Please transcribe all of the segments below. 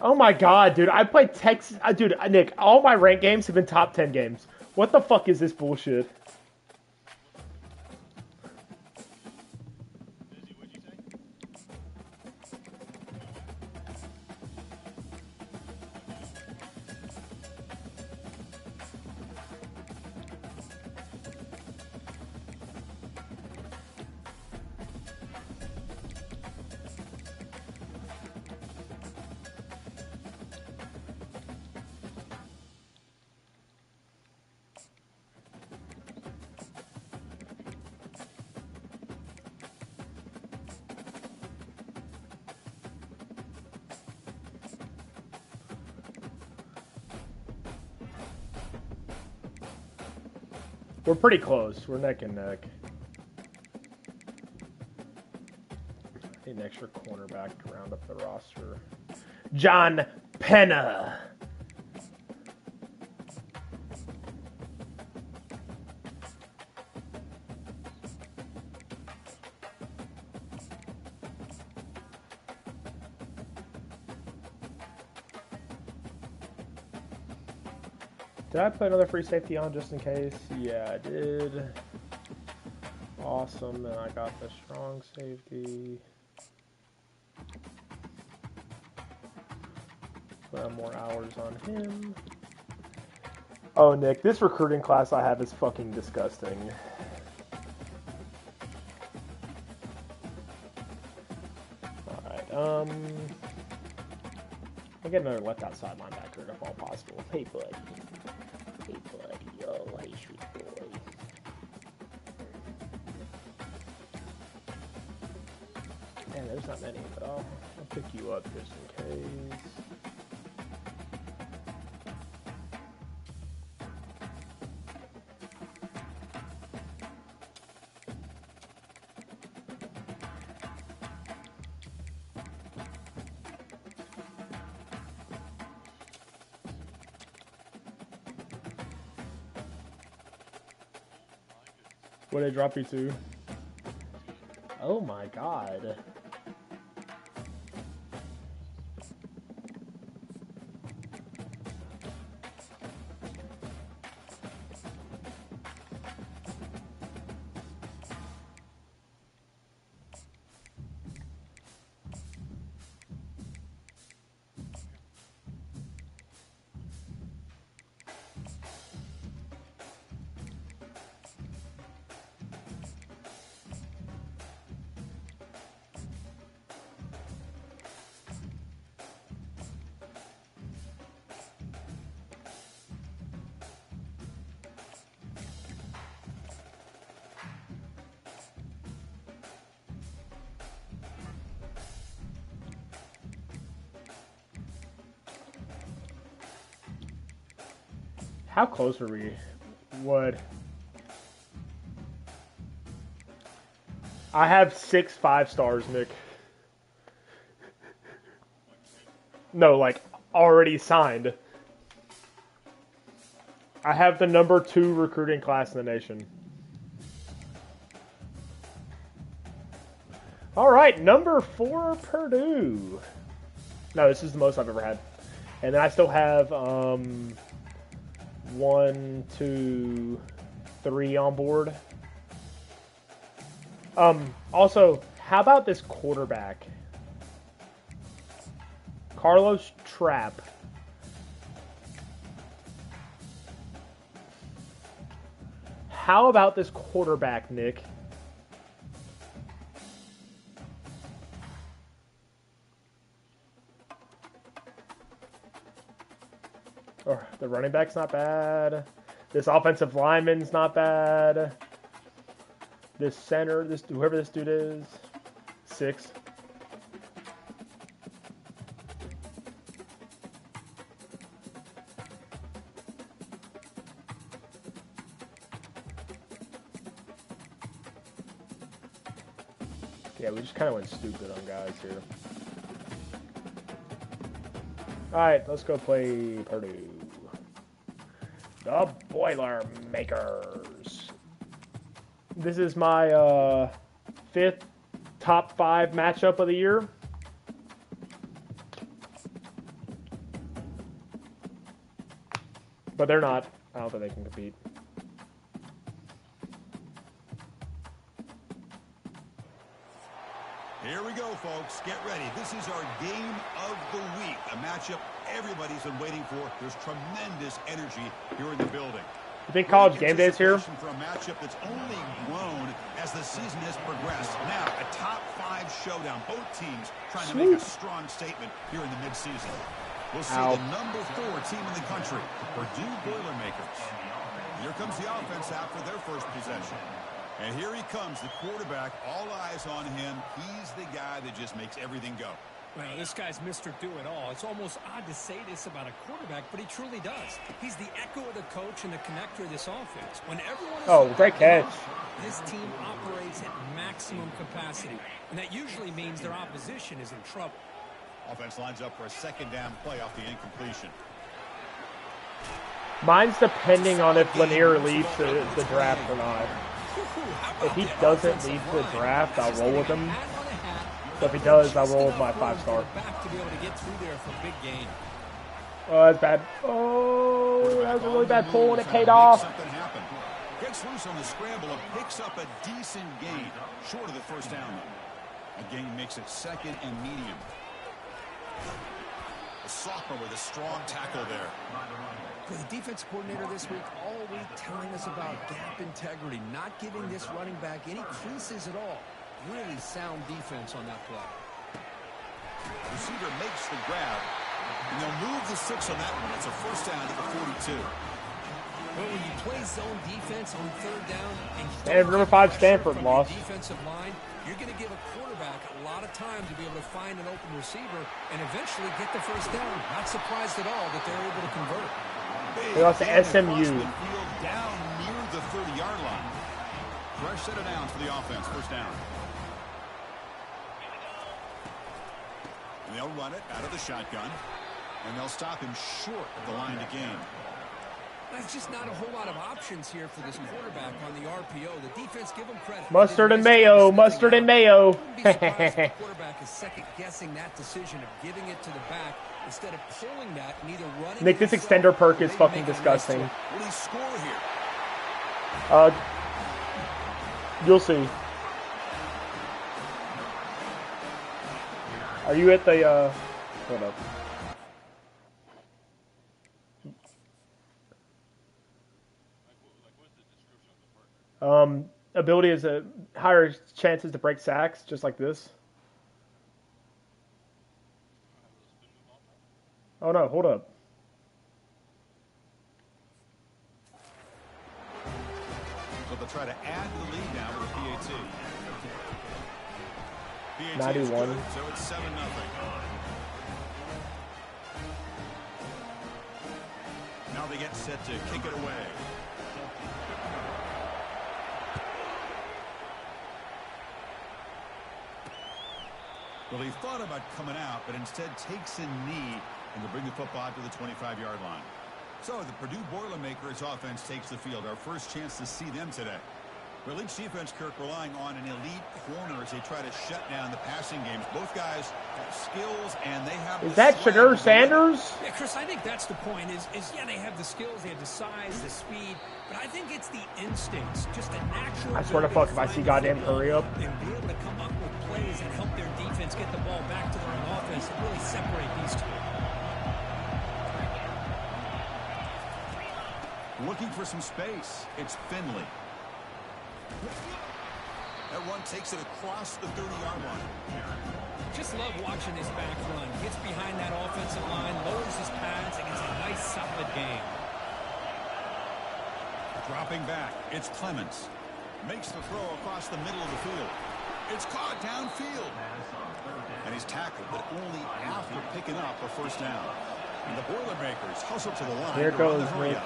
Oh my god, dude! I played Texas. Dude, Nick, all my ranked games have been top 10 games. What the fuck is this bullshit? We're pretty close. We're neck and neck. Need an extra cornerback to round up the roster. John Penna. Did I put another free safety on just in case? Yeah, I did. Awesome, and I got the strong safety. Put more hours on him. Oh, Nick, this recruiting class I have is fucking disgusting. Alright, I'll get another left outside linebacker if all possible. Hey, buddy. Hey, buddy. Oh, hey, sweet boy. Man, there's not many, but I'll pick you up just in case. What did it drop you to? Oh my god. How close are we? What? I have 6 5-stars, Nick. No, like, already signed. I have the number 2 recruiting class in the nation. Alright, number 4, Purdue. No, this is the most I've ever had. And then I still have, 1, 2, 3 on board. Also, how about this quarterback? Carlos Trapp. How about this quarterback, Nick? Oh, the running back's not bad. This offensive lineman's not bad. This center, whoever this dude is, 6. Yeah, we just kind of went stupid on guys here. Alright, let's go play Purdue. The Boilermakers. This is my 5th top 5 matchup of the year. But they're not. I don't think they can compete. Here we go, folks. Get ready. This is our game of the week. A matchup everybody's been waiting for. There's tremendous energy here in the building. You think College Game Day is here? For a matchup that's only grown as the season has progressed. Now, a top 5 showdown. Both teams trying to make a strong statement here in the midseason. We'll see the number 4 team in the country, the Purdue Boilermakers. Here comes the offense out for their first possession. And here he comes, the quarterback, all eyes on him. He's the guy that just makes everything go. Well, this guy's Mr. Do-It-All. It's almost odd to say this about a quarterback, but he truly does. He's the echo of the coach and the connector of this offense. When everyone is great catch. This team operates at maximum capacity, and that usually means their opposition is in trouble. Offense lines up for a second down play off the incompletion. Mine's depending on if Lanier leads the draft or not. If he doesn't lead the draft, I'll roll with him. So if he does, I'll roll with my 5-star. Oh, that's bad. Oh, that was a really bad pull and it paid off. Gets loose on the scramble and picks up a decent gain. Short of the first down, though. A gain makes it second and medium. The sophomore with a strong tackle there. For the defense coordinator this week, all week telling us about gap integrity, not giving this running back any creases at all. Really sound defense on that play. Receiver makes the grab, and they'll move the 6 on that one. It's a first down to the 42. Well, when you play zone defense on third down, and number 5 Stanford lost. Defensive line, you're going to give a quarterback a lot of time to be able to find an open receiver and eventually get the first down. Not surprised at all that they're able to convert. They lost to SMU. Down near the 30-yard line. Fresh set of downs for the offense. First down. And they'll run it out of the shotgun. And they'll stop him short of the line to gain. There's just not a whole lot of options here for this quarterback on the RPO. The defense, give him credit. Mustard and mayo. Mustard and mayo. The quarterback is second-guessing that decision of giving it to the back instead of pulling that and either running. Nick, this extender perk is fucking disgusting. Will he score here? You'll see. Are you at the, hold up. Ability is a higher chances to break sacks, just like this. Oh no, hold up. So they'll try to add to the lead now with a PAT. PAT 91. Good, so it's 7-0. Now they get set to kick it away. Well, he thought about coming out, but instead takes a knee and will bring the football to the 25-yard line. So the Purdue Boilermakers offense takes the field. Our first chance to see them today. Well, each defense, Kirk, relying on an elite corner as they try to shut down the passing games. Both guys have skills, and they have. Is that Shedeur Sanders? Yeah, Chris, I think that's the point. Is yeah, they have the skills, they have the size, the speed, but I think it's the instincts, just a natural. I swear to fuck if I see goddamn hurry up. And be able to come up with plays that help their defense get the ball back to their own offense and really separate these two. Looking for some space. It's Finley. That run takes it across the 30-yard line. Just love watching this back run. Gets behind that offensive line, lowers his pads, and gets a nice solid game. Dropping back, it's Clements. Makes the throw across the middle of the field. It's caught downfield. And he's tackled, but only after picking up a first down. And the Boilermakers hustle to the line. Here goes Nick.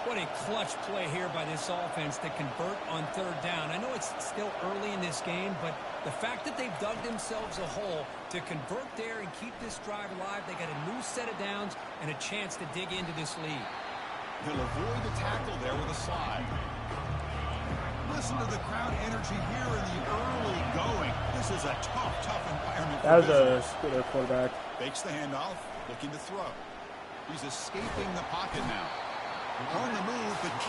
What a clutch play here by this offense to convert on third down. I know it's still early in this game, but the fact that they've dug themselves a hole to convert there and keep this drive alive, they got a new set of downs and a chance to dig into this lead. He'll avoid the tackle there with a slide. Listen to the crowd energy here in the early going. This is a tough environment. That was a good quarterback. Fakes the handoff, looking to throw. He's escaping the pocket now.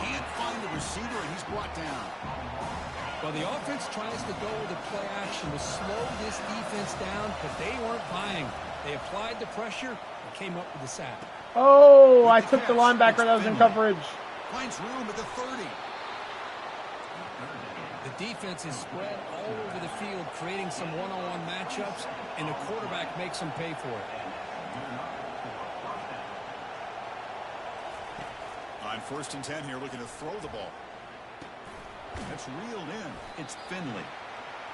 can't find the receiver, and he's brought down. Well, the offense tries to go with the play action to slow this defense down, but they weren't buying. They applied the pressure and came up with the sack. Oh, I took the linebacker that was in coverage. Finds room at the 30. The defense is spread all over the field, creating some one-on-one matchups, and the quarterback makes them pay for it. On 1st and 10 here, looking to throw the ball. That's reeled in. It's Finley.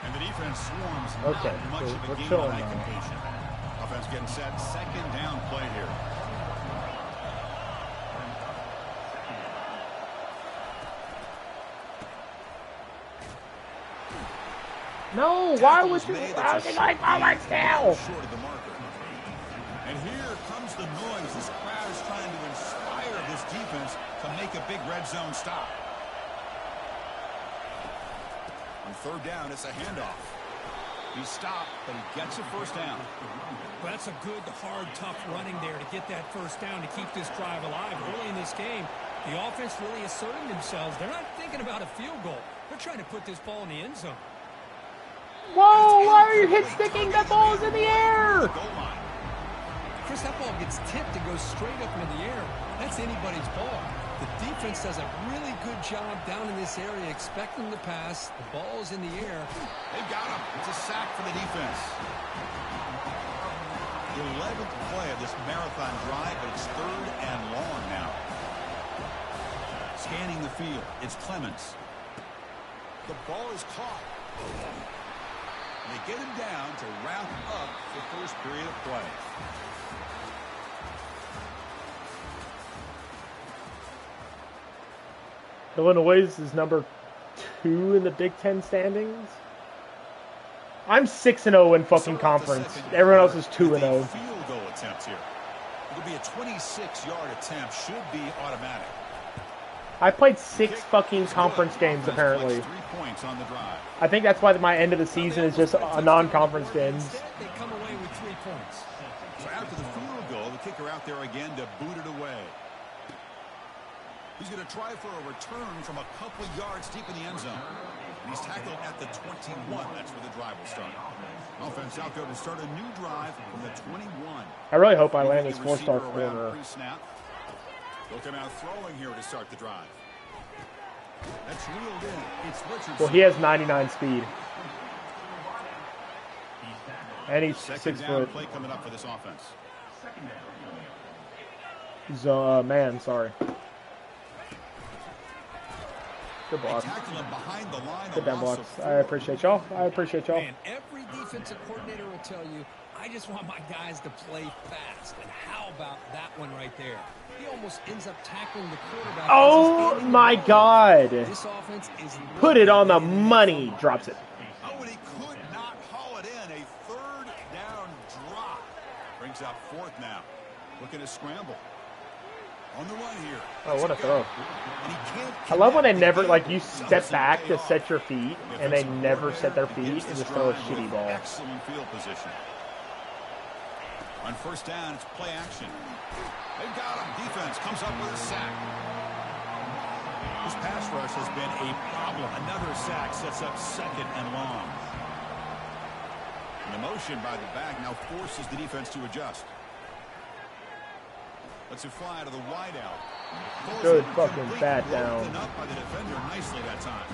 And the defense swarms. Okay, Not much of a game on that completion. Offense getting set. 2nd down play here. No, why would you routing like Alex now? Short of the marker. And here comes the noise. This crowd is trying to inspire this defense to make a big red zone stop. On 3rd down, it's a handoff. He's stopped, but he gets a 1st down. Well, that's a good, hard, tough running there to get that 1st down to keep this drive alive. Early in this game, the offense really asserting themselves. They're not thinking about a field goal. They're trying to put this ball in the end zone. Whoa, why are you hit sticking? That ball is in the air. Chris, that ball gets tipped and goes straight up into the air. That's anybody's ball. The defense does a really good job down in this area, expecting the pass. The ball's in the air. They've got him. It's a sack for the defense. 11th play of this marathon drive, but it's 3rd and long now. Scanning the field, it's Clemens. The ball is caught. And they get him down to wrap up the 1st period of play. Illinois is number 2 in the Big Ten standings. I'm 6-0 in fucking conference. Everyone else is 2-0. Field goal attempt here. It'll be a 26-yard attempt. Should be automatic. I played 6 fucking conference games, apparently. 3 points on the drive. I think that's why my end of the season is just a non-conference games. They come away with 3 points. So after the field goal, the kicker out there again to boot it away. He's going to try for a return from a couple yards deep in the end zone. And he's tackled at the 21. That's where the drive will start. Offense out there to start a new drive from the 21. I really hope I land this 4-star corner. He'll come out throwing here to start the drive. That's reeled in. It's Richardson. Well, he has 99 speed. And he's 6 foot. Play coming up for this offense. He's man, sorry. Good block. Good down blocks. I appreciate y'all. Man, every defensive coordinator will tell you, I just want my guys to play fast. And how about that one right there? He almost ends up tackling the quarterback. Oh my God. This offense is put it on the money. Drops it. Oh, and he could not haul it in. A 3rd down drop. Brings up 4th now. Looking to scramble. On the run here. Oh, what a throw. I love when they never, like, you step back to set your feet, and they never set their feet and just throw a shitty ball. Excellent field position. On 1st down, it's play action. They've got him. Defense comes up with a sack. This pass rush has been a problem. Another sack sets up 2nd and long. And the motion by the back now forces the defense to adjust. Lets it fly to the wideout. Good fucking bat down. Up by the defender nicely that time.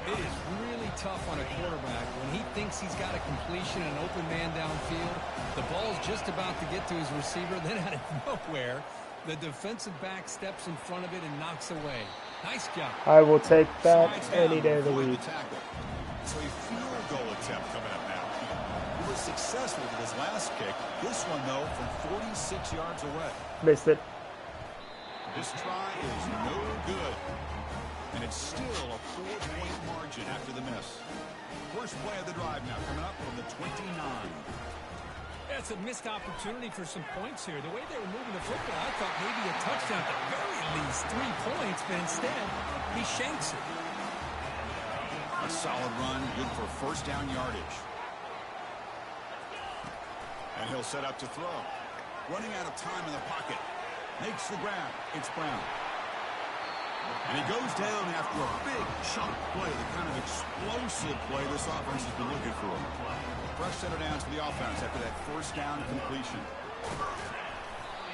It is really tough on a quarterback when he thinks he's got a completion and an open man downfield. The ball's just about to get to his receiver. Then out of nowhere, the defensive back steps in front of it and knocks away. Nice job. I will take that any day of the week. So a field goal attempt coming up now. He was successful with his last kick. This one, though, from 46 yards away. Missed it. This try is no good. And it's still a 4-point margin after the miss. First play of the drive now coming up from the 29. That's a missed opportunity for some points here. The way they were moving the football, I thought maybe a touchdown at the very least 3 points, but instead he shanks it. A solid run, good for 1st down yardage. And he'll set up to throw. Running out of time in the pocket. Makes the grab. It's Brown. And he goes down after a big chunk play, the kind of explosive play this offense has been looking for. Fresh set of downs for the offense after that first down completion.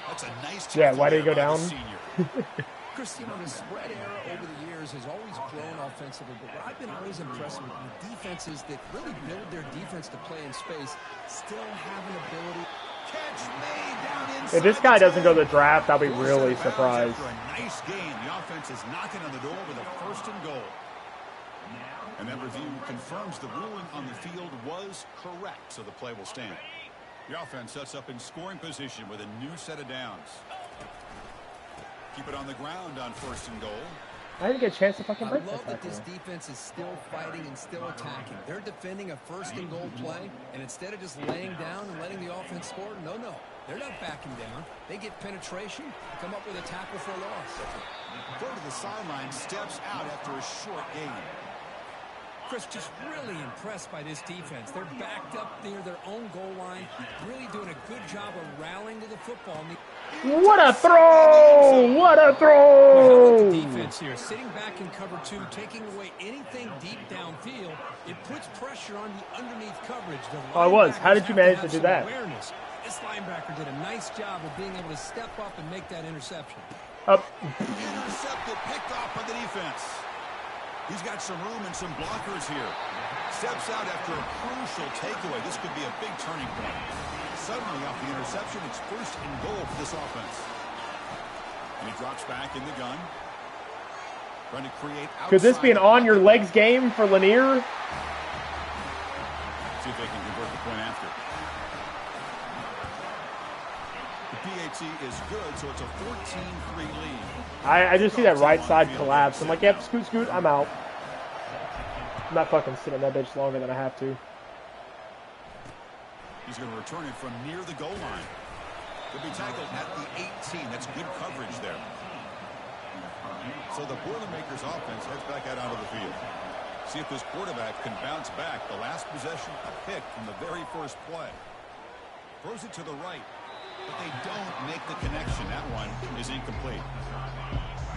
That's a nice tackle. Yeah, why did he go down? Chris, you know, the spread era over the years has always grown offensively, but what I've been always impressed with defenses that really build their defense to play in space still have an ability. Catch made down inside. If this guy doesn't go to the draft, I'll be really surprised. After a nice game, the offense is knocking on the door with a 1st and goal. And that review confirms the ruling on the field was correct, so the play will stand. The offense sets up in scoring position with a new set of downs. Keep it on the ground on 1st and goal. I didn't get a chance to fucking break I love that tackle. this defense is still fighting and still attacking. They're defending a 1st and goal play, and instead of just laying down and letting the offense score, no. They're not backing down. They get penetration, come up with a tackle for a loss. Go to the sideline, steps out after a short gain. Chris, just really impressed by this defense. They're backed up near their own goal line, really doing a good job of rallying to the football. What a throw! What a throw! The defense here, sitting back in cover 2, taking away anything deep downfield. It puts pressure on the underneath coverage. Oh, it was. How did you manage to do that? Awareness. This linebacker did a nice job of being able to step up and make that interception. Up. Intercepted, picked off by the defense. He's got some room and some blockers here. Steps out after a crucial takeaway. This could be a big turning point. Suddenly, off the interception, it's 1st and goal for this offense. And he drops back in the gun. Trying to create outside. Could this be an on-your-legs game for Lanier? See if they can convert the point after. The PAT is good, so it's a 14-3 lead. I just see that right side collapse. I'm like, yep, scoot, I'm out. I'm not fucking sitting on that bitch longer than I have to. He's going to return it from near the goal line. He'll be tackled at the 18. That's good coverage there. So the Boilermakers offense heads back out onto the field. See if this quarterback can bounce back. The last possession, a pick from the very first play. Throws it to the right, but they don't make the connection. That one is incomplete.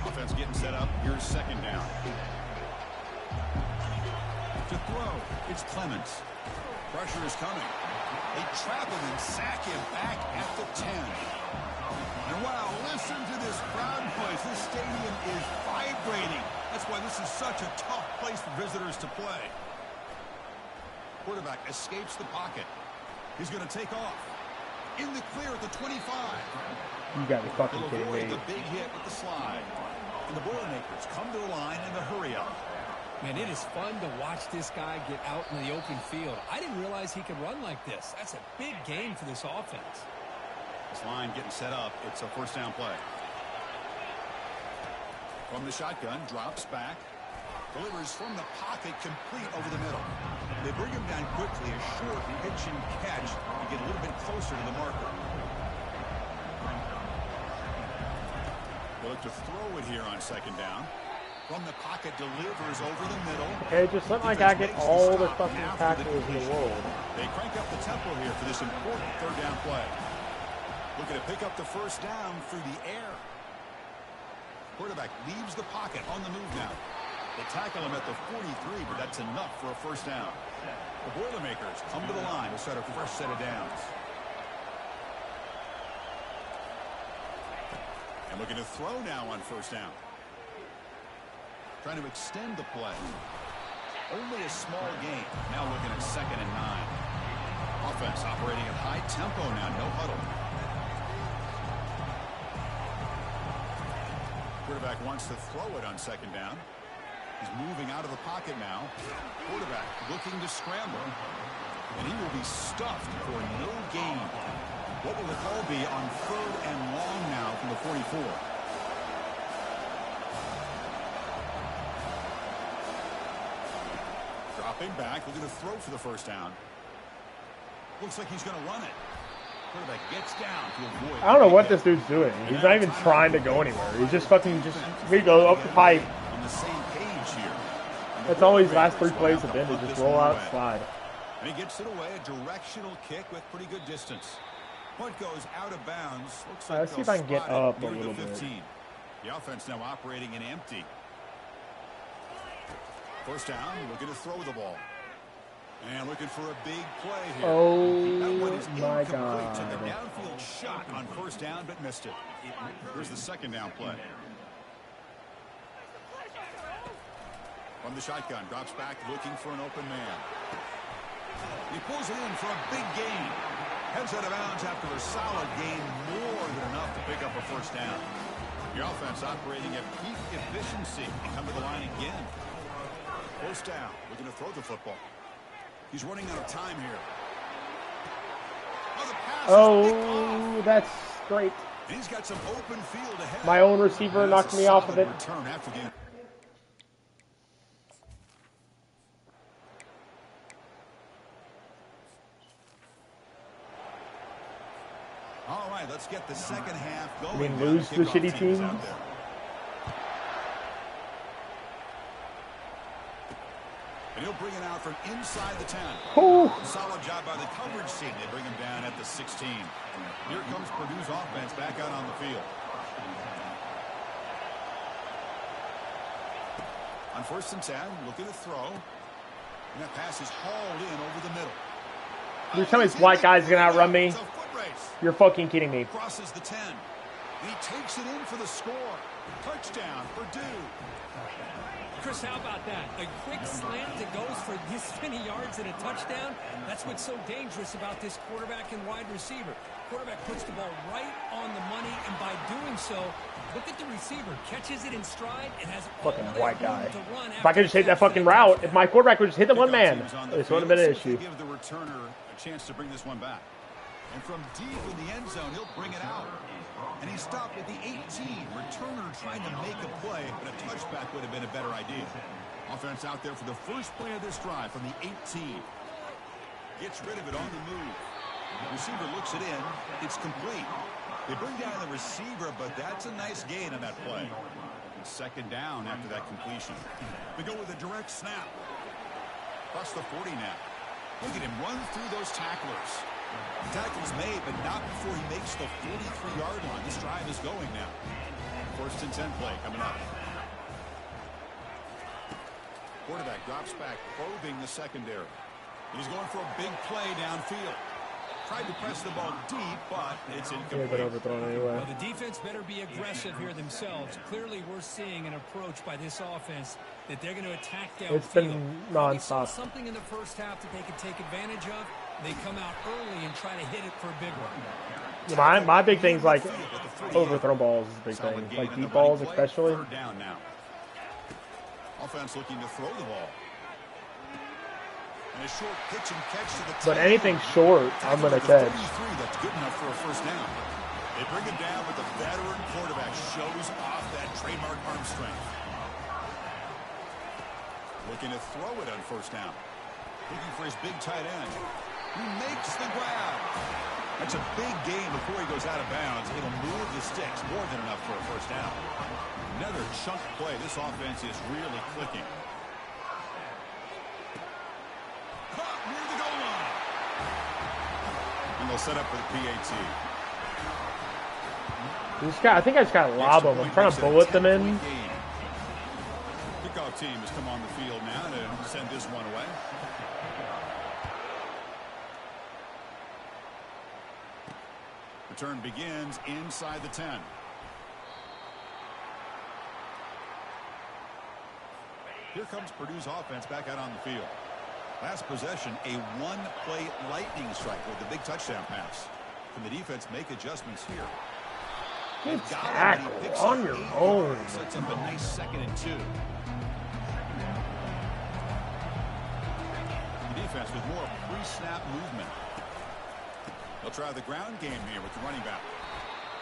Offense getting set up. Here's 2nd down. To throw, it's Clements. Pressure is coming. They trap him and sack him back at the 10. And wow, listen to this crowd noise. This stadium is vibrating. That's why this is such a tough place for visitors to play. Quarterback escapes the pocket. He's going to take off. In the clear at the 25. You gotta be fucking They'll kidding avoid me. the big hit with the slide. And the Boilermakers come to the line in the hurry up. Man, it is fun to watch this guy get out in the open field. I didn't realize he could run like this. That's a big game for this offense. This line getting set up. It's a 1st down play. From the shotgun, drops back. Delivers from the pocket, complete over the middle. They bring him down quickly, a short pitch and catch to get a little bit closer to the marker. They look to throw it here on 2nd down. From the pocket, delivers over the middle. Okay, just let my guy get all the fucking tackles in the world. They crank up the tempo here for this important 3rd down play. Looking to pick up the 1st down through the air. Quarterback leaves the pocket on the move now. They tackle him at the 43, but that's enough for a 1st down. The Boilermakers come to the line to start a fresh set of downs. And looking to throw now on 1st down. Trying to extend the play. Only a small gain. Now looking at 2nd and 9. Offense operating at high tempo now. No huddle. Quarterback wants to throw it on 2nd down. He's moving out of the pocket now. Quarterback looking to scramble. And he will be stuffed for no gain. What will the call be on 3rd and long now from the 44? Dropping back, looking to throw for the 1st down. Looks like he's going to run it. Quarterback gets down to avoid. I don't know what this dude's doing. He's not even trying to go anywhere. He's just fucking here we go up the pipe. On the same page here. That's all these last 3 plays have been, to just roll out, slide. And he gets it away, a directional kick with pretty good distance. Point goes out of bounds. Looks like Let's see if I can get they'll up a spot it near little the bit. 15. The offense now operating in empty. First down, looking to throw the ball. And looking for a big play here. Oh, that one is my incomplete. God. Took a downfield shot on first down, but missed it. Here's the second down play. From the shotgun, drops back, looking for an open man. He pulls it in for a big gain. Heads out of bounds after a solid gain, more than enough to pick up a first down. The offense operating at peak efficiency. They come to the line again. First down, looking to throw the football. He's running out of time here. Oh, the pass is that's great. and he's got some open field ahead. My own receiver knocked me off of it. Return after the... All right, let's get the second half going. I mean, lose the shitty teams. And he'll bring it out from inside the 10. Ooh. Solid job by the coverage team. They bring him down at the 16. Here comes Purdue's offense back out on the field. On 1st and 10, looking to throw. And that pass is hauled in over the middle. You're telling me this white guy's going to outrun me? It's a foot race. You're fucking kidding me. Crosses the 10. And he takes it in for the score. Touchdown, Purdue. Chris, how about that? A quick slant that goes for this many yards and a touchdown. That's what's so dangerous about this quarterback and wide receiver. Quarterback puts the ball right on the money, and by doing so, look at the receiver. Catches it in stride and has fucking white guy. If I could could just hit that fucking route, if my quarterback would just hit the one man, this would have been an issue. Give the returner a chance to bring this one back. And from deep in the end zone, he'll bring it out. And he stopped at the 18. Returner trying to make a play, but a touchback would have been a better idea. Offense out there for the first play of this drive from the 18. Gets rid of it on the move. Receiver looks it in. It's complete. They bring down the receiver, but that's a nice gain on that play. Second down after that completion. They go with a direct snap. Across the 40 now. Look at him run through those tacklers. The tackle's made, but not before he makes the 43-yard line. This drive is going now. 1st and 10 play coming up. Quarterback drops back, probing the secondary. He's going for a big play downfield. Tried to press the ball deep, but it's incomplete. Anyway. Well, the defense better be aggressive here themselves. Clearly, we're seeing an approach by this offense that they're going to attack downfield. It's been nonstop. Something in the first half that they can take advantage of. They come out early and try to hit it for a big one. My big thing's like overthrown balls is a big thing. Like deep balls especially. Third down now. Offense looking to throw the ball. And a short pitch and catch to the But anything short, I'm going to catch. That's good enough for a first down. They bring it down, but the veteran quarterback shows off that trademark arm strength. Looking to throw it on first down. Looking for his big tight end. He makes the grab. That's a big gain before he goes out of bounds. It'll move the sticks, more than enough for a first down. Another chunk play. This offense is really clicking. Caught near the goal line. And they'll set up for the PAT. I think I just got to lob them. I'm trying to bullet them in. Kickoff team has come on the field now to send this one away. Return begins inside the 10. Here comes Purdue's offense back out on the field. Last possession, a one-play lightning strike with the big touchdown pass. Can the defense make adjustments here? Good tackle on your own. Sets up a nice 2nd and 2. The defense with more pre-snap movement. They'll try the ground game here with the running back.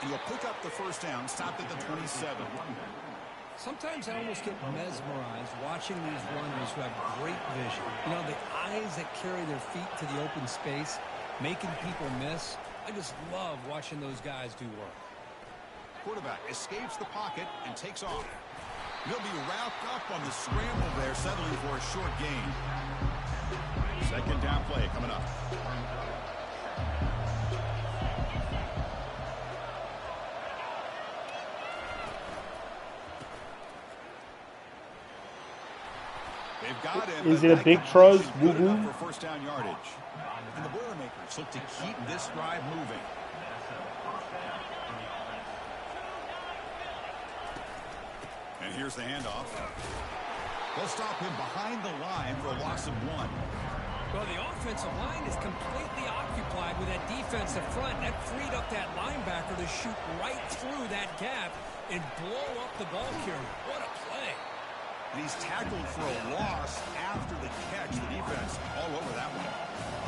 And he'll pick up the first down, stopped at the 27. Sometimes I almost get mesmerized watching these runners who have great vision. You know, the eyes that carry their feet to the open space, making people miss. I just love watching those guys do work. Quarterback escapes the pocket and takes off. He'll be wrapped up on the scramble there, settling for a short gain. Second down play coming up. They've got him. Is it a big trust? Good enough for first down yardage. And the Boilermakers look to keep this drive moving. And here's the handoff. They'll stop him behind the line for a loss of 1. Well, the offensive line is completely occupied with that defensive front. That freed up that linebacker to shoot right through that gap and blow up the ball carrier. What a play. And he's tackled for a loss after the catch. The defense all over that one.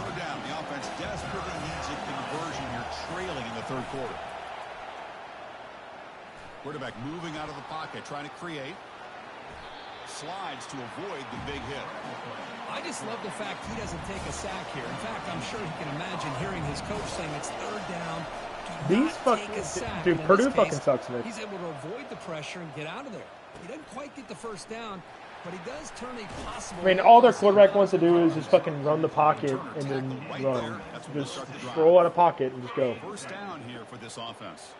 Third down. The offense desperately needs a conversion here, trailing in the third quarter. Quarterback moving out of the pocket, trying to create. Slides to avoid the big hit. I just love the fact he doesn't take a sack here. In fact, I'm sure he can imagine hearing his coach saying it's third down. These fucking dude, Purdue fucking sucks, Nick. He's able to avoid the pressure and get out of there. He doesn't quite get the first down, but he does turn a possible. I mean, all their quarterback wants to do is just fucking run the pocket and then run. Just roll out of pocket and just go. First down here for this offense.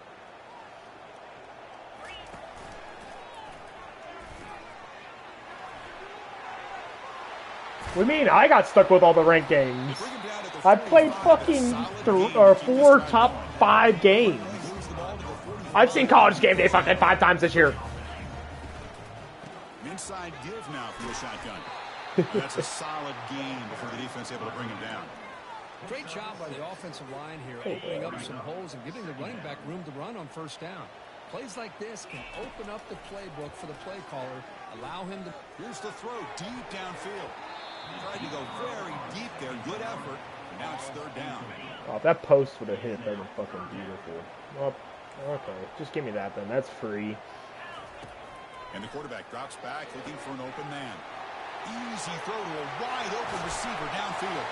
What do you mean? I got stuck with all the ranked games. I played fucking 4 top 5 games. I've seen College Game Day fucking 5 times this year. Inside give now from the shotgun. That's a solid game before the defense able to bring him down. Great job by the offensive line here, opening up some holes and giving the running back room to run on first down. Plays like this can open up the playbook for the play caller, allow him to... Here's the throw deep downfield. Tried to go very deep there. Good effort. Now it's third down. Oh, if that post would have hit, that would have been fucking beautiful. Well, okay. Just give me that then. That's free. And the quarterback drops back, looking for an open man. Easy throw to a wide open receiver downfield.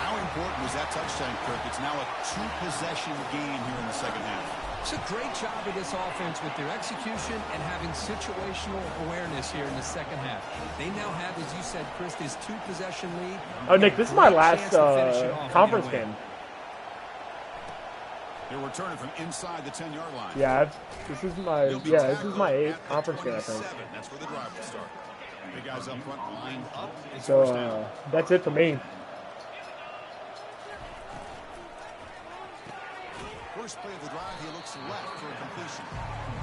How important was that touchdown, Kirk? It's now a 2-possession game here in the second half. It's a great job of this offense with their execution and having situational awareness here in the second half. They now have, as you said, Chris, this 2-possession lead. Oh, Nick, this is my last conference game. They're returning from inside the 10-yard line. Yeah, this is my 8th conference game, I think. That's where the drive will start. Big guys up front lined up. So that's it for me. First play of the drive, he looks left for a completion.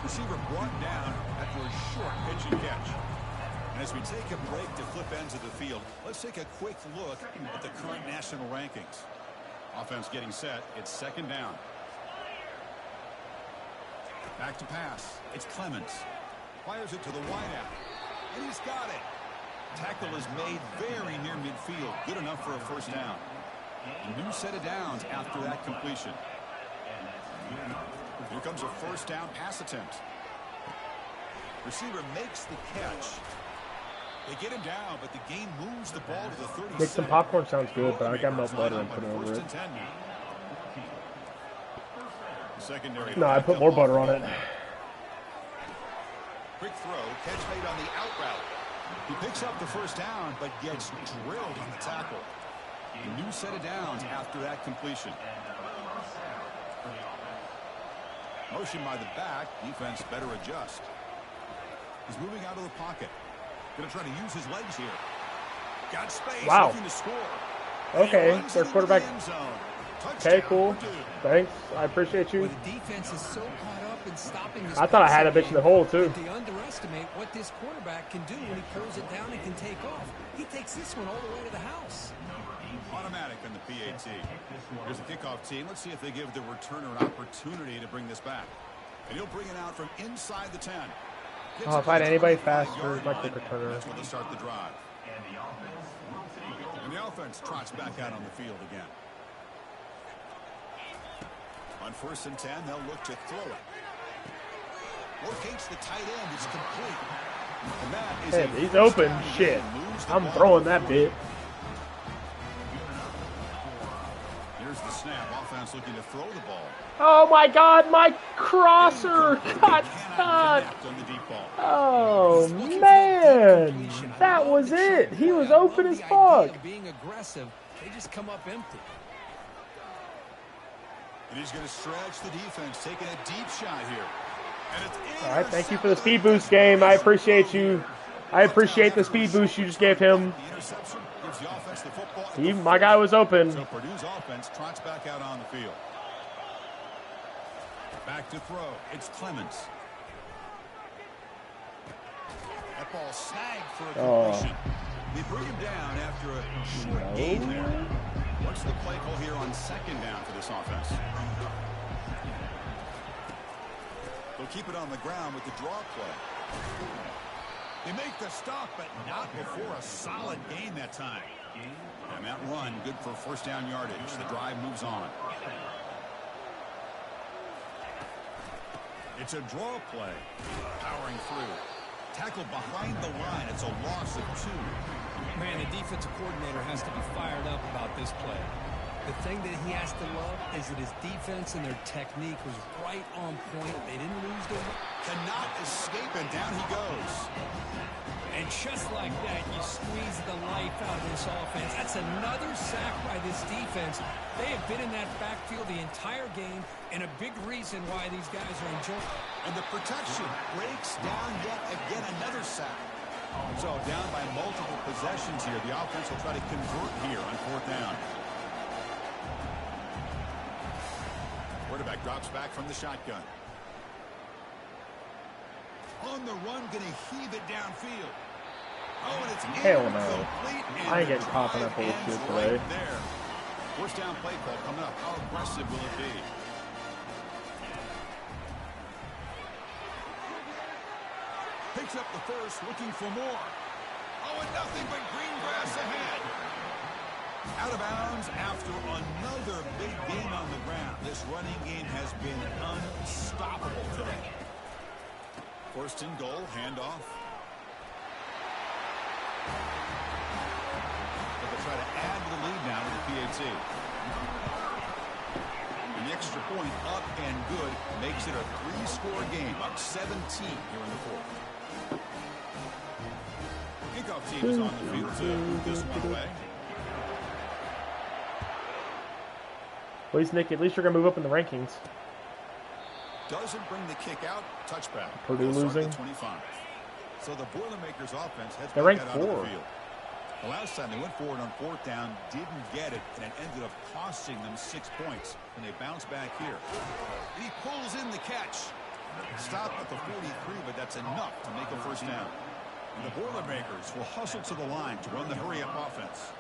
Receiver brought down after a short pitch and catch. And as we take a break to flip ends of the field, let's take a quick look at the current national rankings. Offense getting set. It's second down. Back to pass. It's Clemens. Fires it to the wideout. And he's got it. Tackle is made very near midfield. Good enough for a first down. A new set of downs after that completion. Here comes a first down pass attempt. Receiver makes the catch. They get him down, but the game moves the ball to the 36. Make some popcorn sounds good, but I got milk butter and put it over it. No, I put more butter on it. Quick throw, catch made on the out route. He picks up the first down, but gets drilled on the tackle. A new set of downs after that completion. Motion by the back. Defense better adjust. He's moving out of the pocket. Going to try to use his legs here. Got space. Wow. Looking to score. Okay, their quarterback. Okay, cool. Thanks. I appreciate you. Well, the defense is so caught up in stopping this. I thought I had a bitch in the hole, too. They underestimate what this quarterback can do when he pulls it down and can take off. He takes this one all the way to the house. Automatic on the PAT. Here's the kickoff team. Let's see if they give the returner an opportunity to bring this back. And he'll bring it out from inside the 10. Oh, if I had anybody faster, my quick returner. That's where they start the drive. And the offense trots back out on the field again. On 1st and 10, they'll look to throw it. Locates the tight end. It's complete. And that is hey, he's open. Shit. I'm throwing that bit. Here's the snap. Offense looking to throw the ball. Oh my God, my crosser got stuck. Oh man, that was it. He was open as fuck. Being aggressive, they just come up empty. And he's going to stretch the defense, taking a deep shot here. And it's all right, thank you for the speed boost game. I appreciate you. I appreciate the speed boost you just gave him. My guy was open. So Purdue's offense trots back out on the field. Back to throw. It's Clements. That ball snagged for a completion. They bring him down after a short gain there. What's the play call here on second down for this offense? They'll keep it on the ground with the draw play. They make the stop, but not before a solid gain that time. And that run, good for first down yardage. The drive moves on. It's a draw play. Powering through. Tackled behind the line. It's a loss of 2. Man, the defensive coordinator has to be fired up about this play. The thing that he has to love is that his defense and their technique was right on point. They didn't lose the... Cannot escape, and down he goes. And just like that, you squeeze the life out of this offense. That's another sack by this defense. They have been in that backfield the entire game, and a big reason why these guys are enjoying. And the protection breaks down yet again, another sack. So down by multiple possessions here. The offense will try to convert here on 4th down. Quarterback drops back from the shotgun. On the run, going to heave it downfield. Oh, and it's hell no. incomplete. I ain't getting caught in that bullshit today. Right there. First down play call coming up. How aggressive will it be? Picks up the first, looking for more. Oh, and nothing but green grass ahead. Out of bounds after another big gain on the ground. This running game has been unstoppable today. First and goal, handoff. But they try to add to the lead now with the PAT. And the extra point up and good makes it a 3-score game. Up 17 here in the 4th. Kickoff team is on the field to move this one away. At least, Nick, at least you're going to move up in the rankings. Doesn't bring the kick out. Touchback. Purdue losing. 25. So the Boilermakers offense has They're ranked out of 4. the field. The last time they went forward on 4th down, didn't get it, and it ended up costing them 6 points. And they bounce back here. And he pulls in the catch. Stop at the 43, but that's enough to make a first down. And the Boilermakers will hustle to the line to run the hurry-up offense.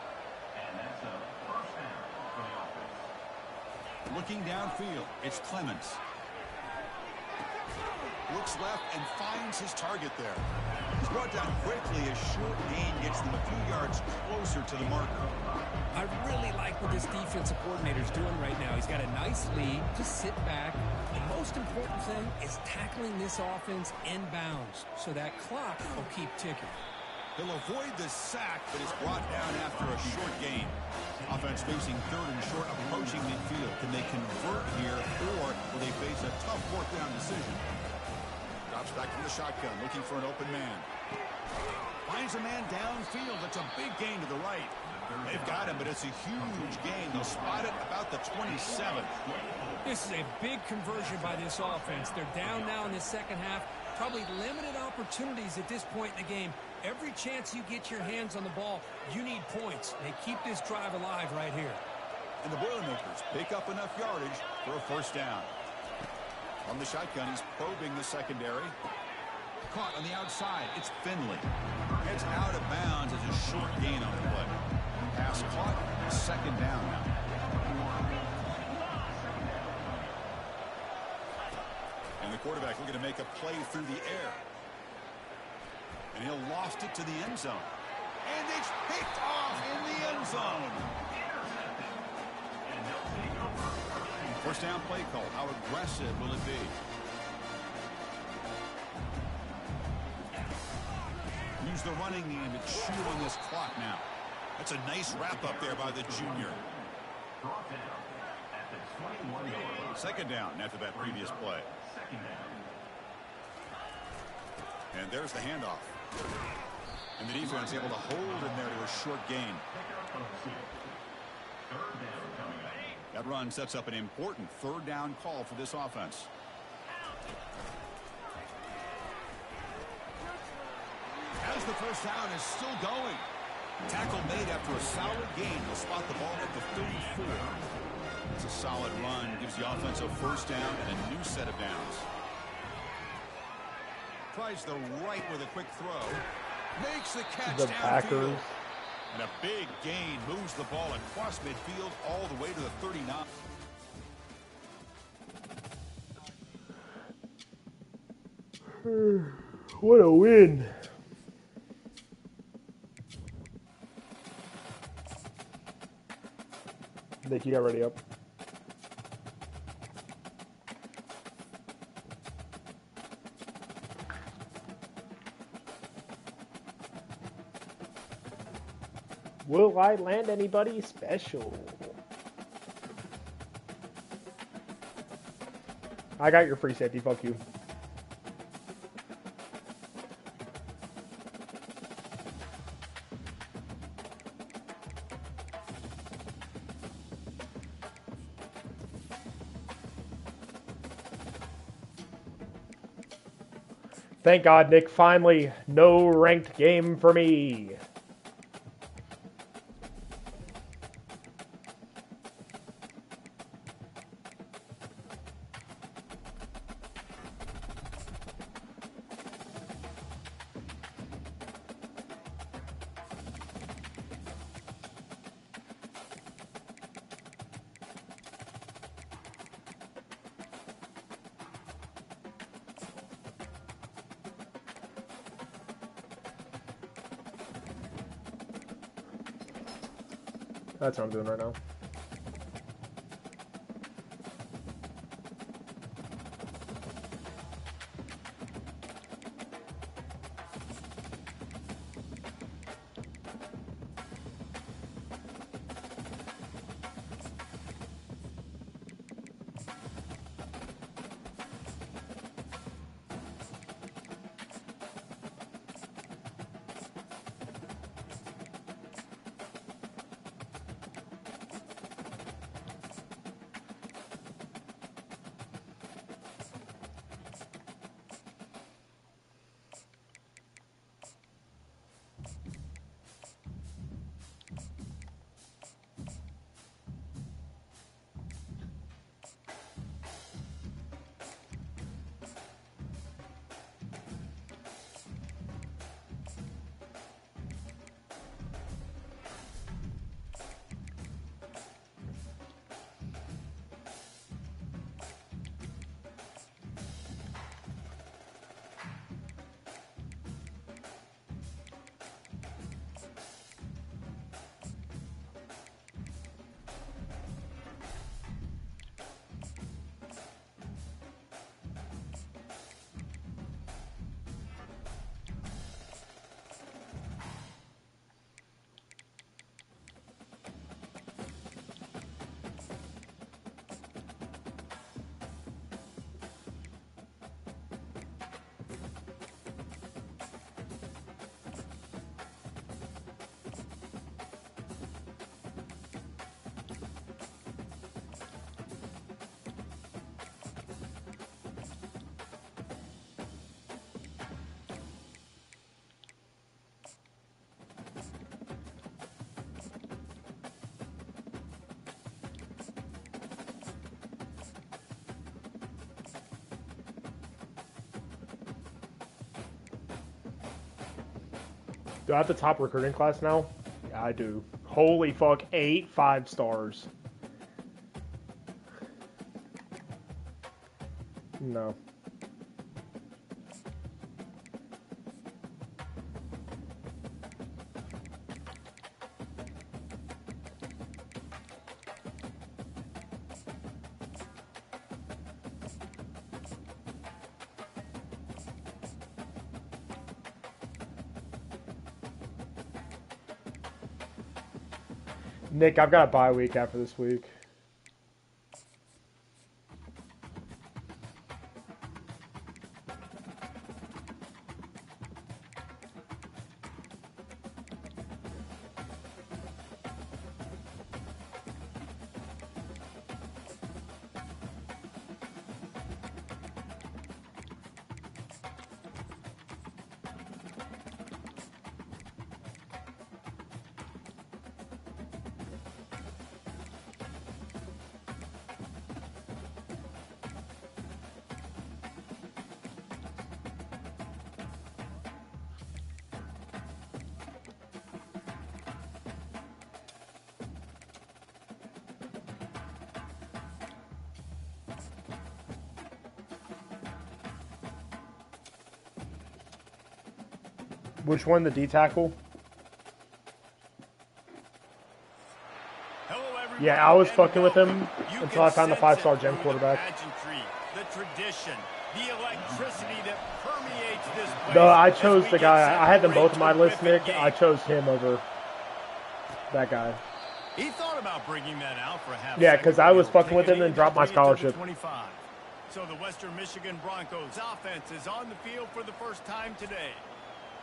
Looking downfield, it's Clements. Looks left and finds his target there. He's brought down quickly. A short gain gets them a few yards closer to the marker. I really like what this defensive coordinator is doing right now. He's got a nice lead. Just sit back. The most important thing is tackling this offense in bounds so that clock will keep ticking. He'll avoid the sack, but is brought down after a short gain. Offense facing 3rd and short, approaching midfield. Can they convert here, or will they face a tough 4th down decision? Drops back from the shotgun, looking for an open man. Finds a man downfield. That's a big gain to the right. They've got him, but it's a huge gain. They'll spot it about the 27. This is a big conversion by this offense. They're down now in the second half. Probably limited opportunities at this point in the game. Every chance you get your hands on the ball, you need points. They keep this drive alive right here. And the Boilermakers pick up enough yardage for a first down. On the shotgun, he's probing the secondary. Caught on the outside. It's Finley. Heads out of bounds as a short gain on the play. Pass caught. Second down now. And the quarterback looking to make a play through the air. And he'll loft it to the end zone. And it's picked off in the end zone. First down play call. How aggressive will it be? Use the running game to chew on this clock now. That's a nice wrap up there by the junior. Second down after that previous play. And there's the handoff. And the defense able to hold him there to a short gain. That run sets up an important 3rd down call for this offense. As the first down is still going. Tackle made after a solid gain. They'll spot the ball at the 34. It's a solid run. Gives the offense a first down and a new set of downs. Tries the right with a quick throw. Makes the catch The downfield. Packers. And a big gain moves the ball across midfield all the way to the 39. What a win. Nick, you got ready up. Will I land anybody special? I got your free safety, fuck you. Thank God, Nick. Finally, no ranked game for me. That's what I'm doing right now. Do I have the top recruiting class now? Yeah, I do. Holy fuck, 8 5-stars. No. Nick, I've got a bye week after this week. Which one, the D tackle? Yeah, I was fucking with him until I found the 5-star gem quarterback. The tradition, the electricity that permeates this place. No, I chose the guy. I had them both on my list, Nick. I chose him over that guy. He thought about bringing that out for a half. Yeah, because I was fucking with him and dropped my scholarship. So the Western Michigan Broncos offense is on the field for the first time today.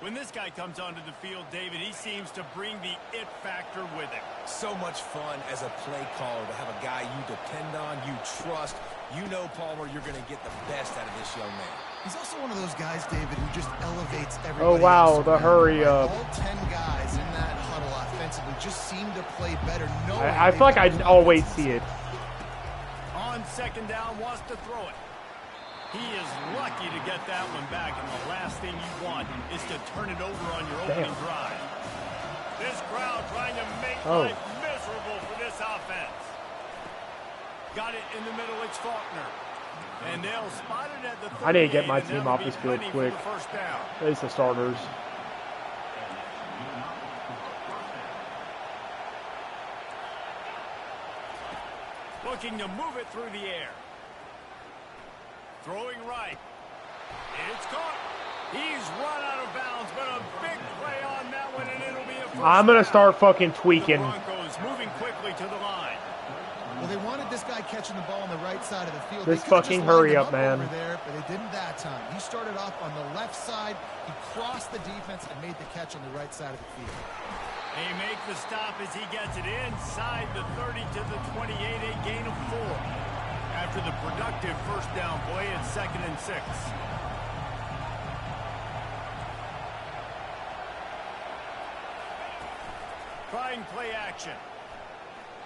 When this guy comes onto the field, David, he seems to bring the it factor with him. So much fun as a play caller to have a guy you depend on, you trust. You know, Palmer, you're going to get the best out of this young man. He's also one of those guys, David, who just elevates everybody. Oh, wow, the hurry up. All 10 guys in that huddle offensively just seem to play better. I feel like I always see it. On second down, wants to throw it. He is lucky to get that one back, and the last thing you want is to turn it over on your opening drive. This crowd trying to make life miserable for this offense. Got it in the middle, it's Faulkner. And they'll spot it at the 38. I need to get my team off this field quick. At least the starters. Looking to move it through the air. Throwing right. It's caught. He's run out of bounds, but a big play on that one, and it'll be a first I'm going to down. start fucking tweaking. The Broncos moving quickly to the line. Well, they wanted this guy catching the ball on the right side of the field. This fucking hurry up, man. Over there, but they didn't that time. He started off on the left side. He crossed the defense and made the catch on the right side of the field. They make the stop as he gets it inside the 30 to the 28, a gain of 4. After the productive first down play, it's 2nd and 6. Trying play action.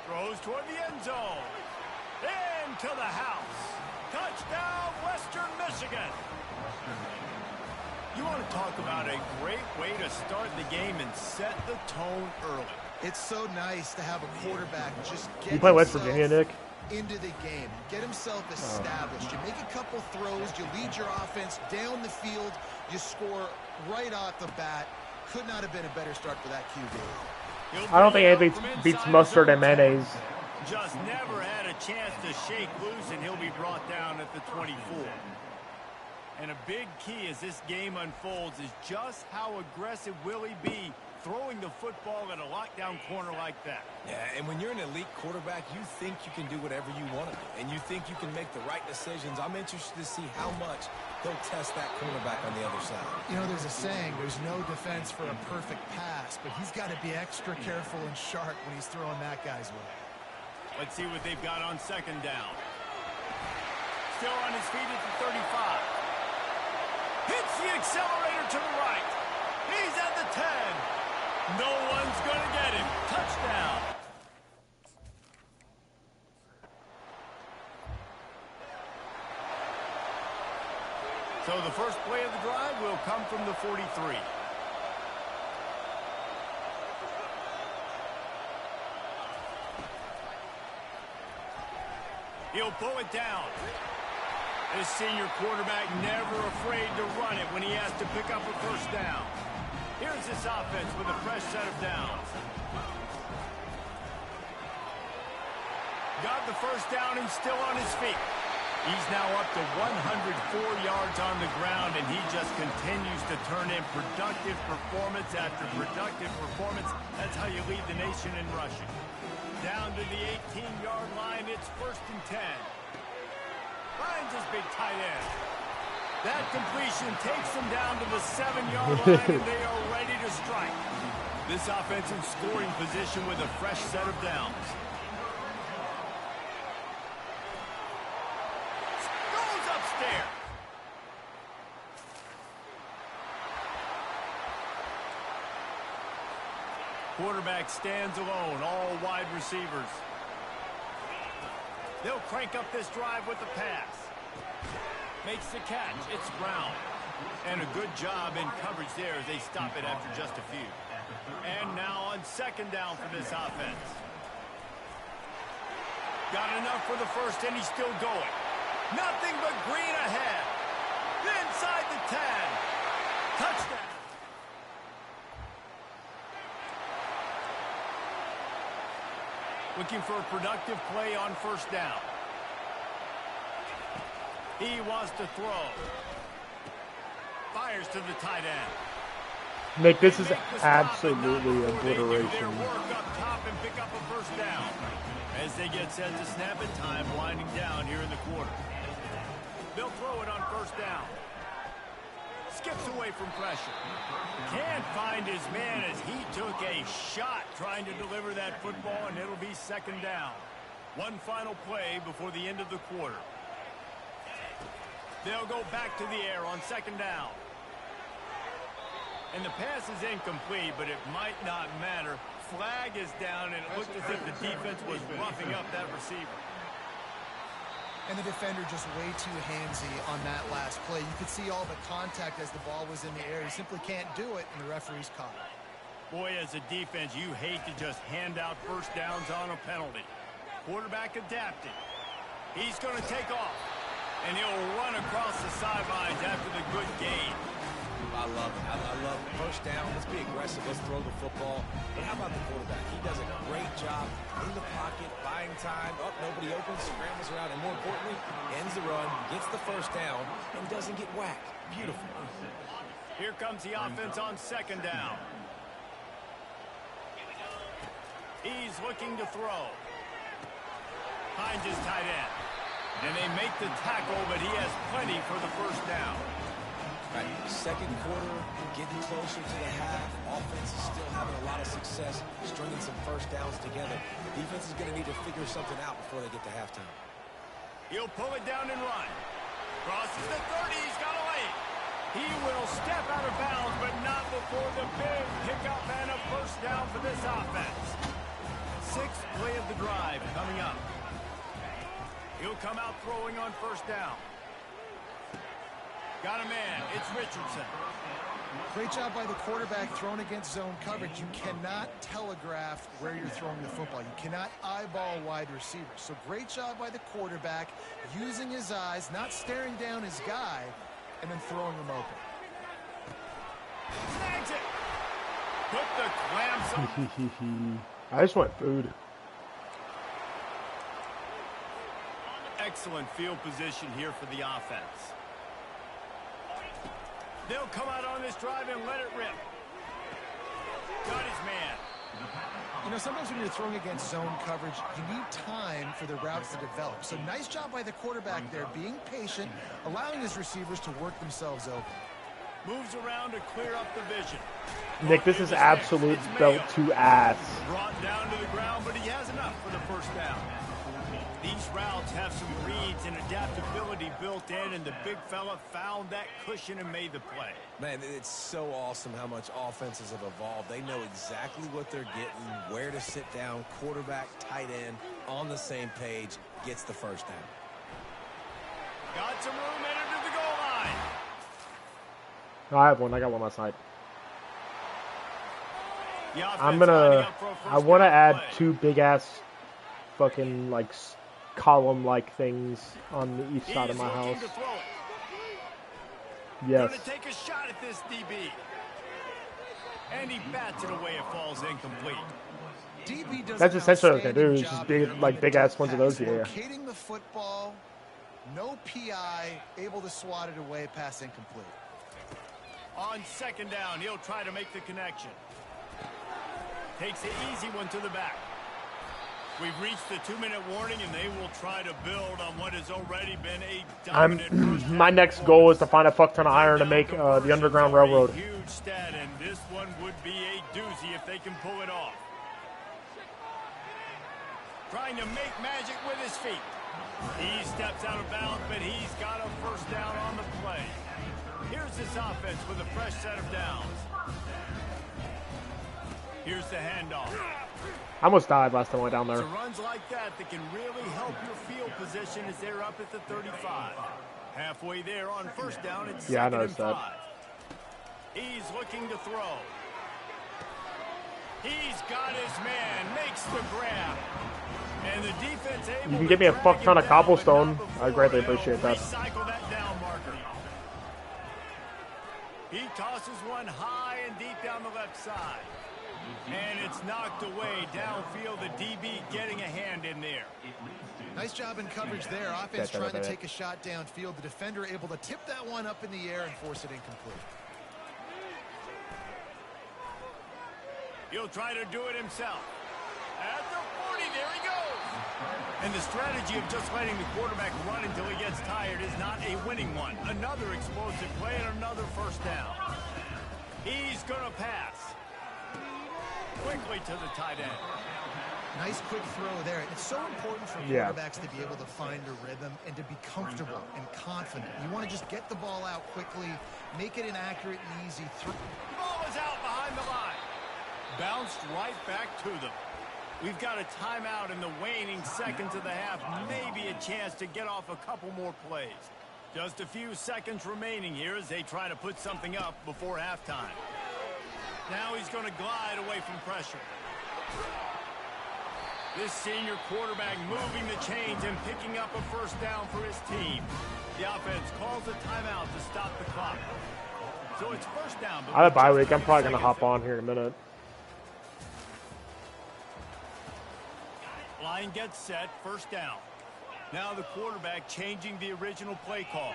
Throws toward the end zone. Into the house. Touchdown, Western Michigan. You want to talk about a great way to start the game and set the tone early. It's so nice to have a quarterback just get You play West Virginia, Nick? Into the game, get himself established. You make a couple throws, you lead your offense down the field, you score right off the bat. Could not have been a better start for that QB. I don't think anybody beats mustard and mayonnaise. Just never had a chance to shake loose, and he'll be brought down at the 24. And a big key as this game unfolds is just how aggressive will he be throwing the football at a lockdown corner like that. Yeah, and when you're an elite quarterback, you think you can do whatever you want to do, and you think you can make the right decisions. I'm interested to see how much he'll test that cornerback on the other side. You know, there's a saying, there's no defense for a perfect pass, but he's got to be extra careful and sharp when he's throwing that guy's way. Let's see what they've got on second down. Still on his feet at the 35. Hits the accelerator to the right. He's at the 10. No one's going to get him. Touchdown. So the first play of the drive will come from the 43. He'll pull it down. This senior quarterback never afraid to run it when he has to pick up a first down. Here's this offense with a fresh set of downs. Got the first down and still on his feet. He's now up to 104 yards on the ground, and he just continues to turn in productive performance after productive performance. That's how you lead the nation in rushing. Down to the 18-yard line, it's 1st and 10. Finds his big tight end. That completion takes them down to the 7-yard line, and they are ready to strike. This offensive scoring position with a fresh set of downs. Goes upstairs. Quarterback stands alone, all wide receivers. They'll crank up this drive with the pass. Makes the catch. It's Brown. And a good job in coverage there as they stop it after just a few. And now on second down for this offense. Got enough for the first, and he's still going. Nothing but green ahead. Inside the 10. Touchdown. Looking for a productive play on first down. He wants to throw. Fires to the tight end. Nick, this is absolutely obliteration. Work up top and pick up a first down. As they get set to snap it, time winding down here in the quarter. They'll throw it on first down. Skips away from pressure. Can't find his man as he took a shot trying to deliver that football, and it'll be second down. One final play before the end of the quarter. They'll go back to the air on second down. And the pass is incomplete, but it might not matter. Flag is down, and it looked as if the defense was roughing up that receiver. And the defender just way too handsy on that last play. You could see all the contact as the ball was in the air. He simply can't do it, and the referee's caught it. Boy, as a defense, you hate to just hand out first downs on a penalty. Quarterback adapting. He's going to take off, and he'll run across the sidelines after the good gain. I love it. I love it. First down. Let's be aggressive. Let's throw the football. But how about the quarterback? He does a great job in the pocket, buying time. Up, nobody opens, scrambles around, and more importantly, ends the run, gets the first down, and doesn't get whacked. Beautiful. Here comes the offense on second down. He's looking to throw. Finds his tight end. And they make the tackle, but he has plenty for the first down. Right. Second quarter, getting closer to the half. Offense is still having a lot of success stringing some first downs together. Defense is going to need to figure something out before they get to halftime. He'll pull it down and run. Crosses the 30. He's got a lane. He will step out of bounds, but not before the big pickup and a first down for this offense. Sixth play of the drive coming up. He'll come out throwing on first down. Got a man. It's Richardson. Great job by the quarterback thrown against zone coverage. You cannot telegraph where you're throwing the football. You cannot eyeball wide receivers. So great job by the quarterback using his eyes, not staring down his guy, and then throwing him open. Snags it. Put the clamps on. I just want food. Excellent field position here for the offense. They'll come out on this drive and let it rip. Got his man. You know, sometimes when you're throwing against zone coverage, you need time for the routes to develop. So nice job by the quarterback there, being patient, allowing his receivers to work themselves open. Moves around to clear up the vision. Nick, this is absolute belt to ass. Brought down to the ground, but he has enough for the first down. These routes have some reads and adaptability built in, and the big fella found that cushion and made the play. Man, it's so awesome how much offenses have evolved. They know exactly what they're getting, where to sit down, quarterback, tight end, on the same page, gets the first down. Got some room headed to the goal line. No, I have one. I got one last night. I want to add two big-ass fucking, like, column-like things on the east side of my house. Yes. Going to take a shot at this DB. And he bats it away. It falls incomplete. DB does That's essentially what I do. Is just big, like big-ass ones of those. Yeah. Locating the football, no PI, able to swat it away, pass incomplete. On second down, he'll try to make the connection. Takes the easy one to the back. We've reached the 2-minute warning, and they will try to build on what has already been a dominant my next goal is to find a fuck ton of iron to make the Underground Railroad. Huge stat, and this one would be a doozy if they can pull it off. Trying to make magic with his feet. He steps out of bounds, but he's got a first down on the play. Here's this offense with a fresh set of downs. Here's the handoff. I almost died last time I went down there. So runs like that can really help your field position as they're up at the 35. Halfway there on first down, it's yeah, I second and 5. That. He's looking to throw. He's got his man, makes the grab. And the defense able you can give me a fuck ton of cobblestone. I greatly appreciate that. Recycle that down marker. He tosses one high and deep down the left side. And it's knocked away downfield. The DB getting a hand in there. Nice job in coverage there. Offense trying to take a shot downfield. The defender able to tip that one up in the air and force it incomplete. He'll try to do it himself. At the 40, there he goes. And the strategy of just letting the quarterback run until he gets tired is not a winning one. Another explosive play and another first down. He's going to pass. Quickly to the tight end. Nice quick throw there. It's so important for quarterbacks to be able to find a rhythm and to be comfortable and confident. You want to just get the ball out quickly, make it an accurate and easy throw. Ball is out behind the line. Bounced right back to them. We've got a timeout in the waning seconds of the half. Maybe a chance to get off a couple more plays. Just a few seconds remaining here as they try to put something up before halftime. Now he's going to glide away from pressure. This senior quarterback moving the chains and picking up a first down for his team. The offense calls a timeout to stop the clock. So it's first down. I have a bye week. I'm probably going to hop on here in a minute. Line gets set, first down. Now the quarterback changing the original play call.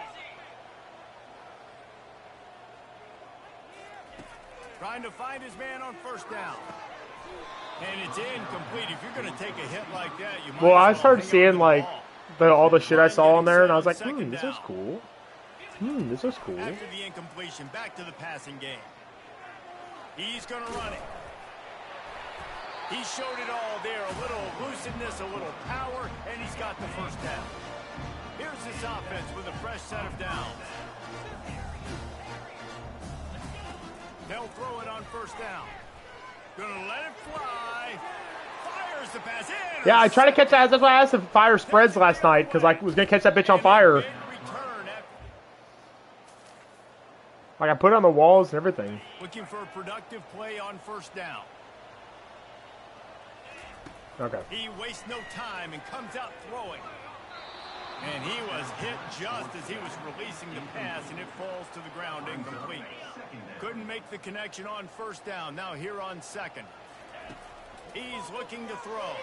Trying to find his man on first down. And it's incomplete. If you're going to take a hit like that, you might. Well, I started seeing like all the shit I saw on there, and I was like, this is cool. This is cool. After the incompletion, back to the passing game. He's going to run it. He showed it all there. A little elusiveness, a little power, and he's got the first down. Here's this offense with a fresh set of downs. They'll throw it on first down. Gonna let it fly. Fires the pass in. Yeah, I tried to catch that. That's why I asked if fire spreads last night, because I was going to catch that bitch on fire. Like, I put it on the walls and everything. Looking for a productive play on first down. Okay. He wastes no time and comes out throwing. And he was hit just as he was releasing the pass, and it falls to the ground incomplete. Couldn't make the connection on first down. Now here on second. He's looking to throw.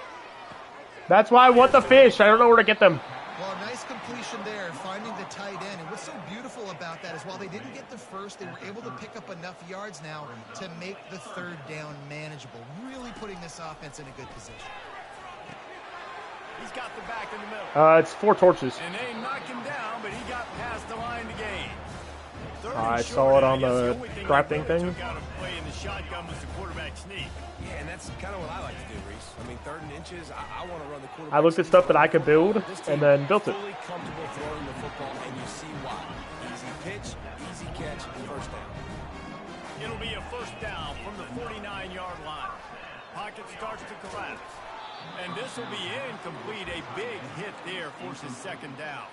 That's why I want the fish. I don't know where to get them. Well, nice completion there, finding the tight end. And what's so beautiful about that is while they didn't get the first, they were able to pick up enough yards now to make the third down manageable. Really putting this offense in a good position. He's got the back in the middle. It's 4 torches. And they knock him down, but he got past the line to gain. I saw it on the crafting thing. Took out a play in the shotgun was the quarterback sneak. Yeah, and that's kind of what I like to do, Reese. I mean, 3rd and inches, I want to run the quarterback. I looked at stuff that I could build and then built it. Fully comfortable throwing the football, and you see why. Easy pitch, easy catch, and first down. It'll be a first down from the 49-yard line. Pocket starts to collapse. And this will be incomplete. A big hit there forces second down.